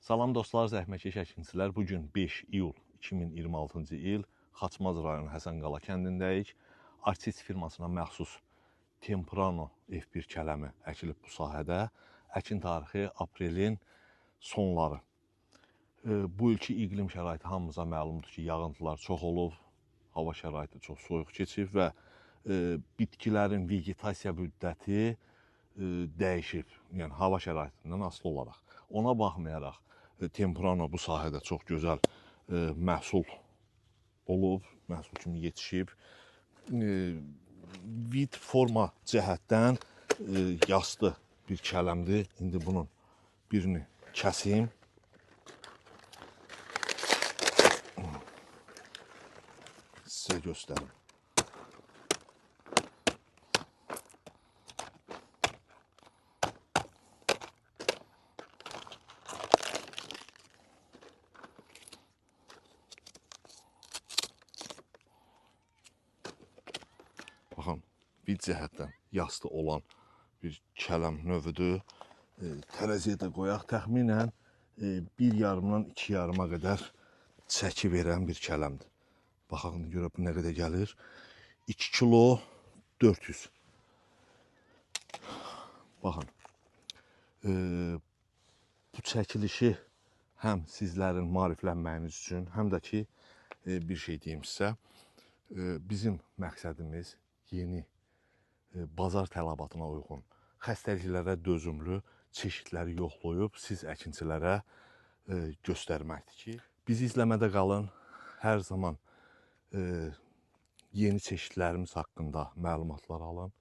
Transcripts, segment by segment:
Salam dostlar, zəhmətkeş əkinçilər. Bugün 5 iyul 2026-cı il Xaçmaz rayonu Həsənqala kəndindəyik. Artist firmasına məxsus Temprano F1 kələmi əkilib bu sahədə. Əkin tarixi aprelin sonları. Bu ilki iqlim şəraiti hamımıza məlumdur ki, yağıntılar çox olub, hava şəraiti çox soyuq keçib və bitkilərin vegetasiya müddəti dəyişib, yəni hava şəraitindən asılı olaraq. Ona baxmayaraq, Temprano bu sahədə çox gözəl məhsul olub, məhsul kimi yetişib. Vid forma cəhətdən yastı bir kələmdir. İndi bunun birini kəsim. Sizə göstərim. Baxın, bir cəhətdən yastı olan bir kələm növüdür. Tərəziyə də qoyaq, təxminən 1,5-dan 2,5-a qədər çəki verən bir kələmdir. Baxın, görə bu nə qədər gəlir? 2 kilo 400. Baxın, bu çəkilişi həm sizlərin maariflənməyiniz üçün, həm də ki, bir şey deyim sizə, bizim məqsədimiz yeni bazar tələbatına uyğun, xəstəliklərə dözümlü çeşidləri yoxlayıb siz əkinçilərə göstərməkdir ki, bizi izləmədə qalın, hər zaman yeni çeşidlərimiz haqqında məlumatlar alın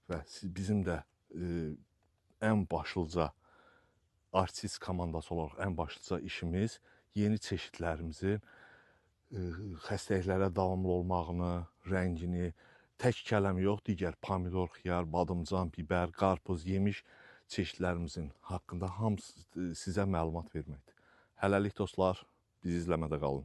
və bizim də ən başlıca artist komandası olaraq ən başlıca işimiz yeni çeşidlərimizin xəstəliklərə davamlı olmağını, rəngini, tək kələm yox, digər pomidor, xiyar, badımcan, bibər, qarpız, yemiş çeşidlərimizin haqqında hamısı sizə məlumat verməkdir. Hələlik dostlar, bizi izləmədə qalın.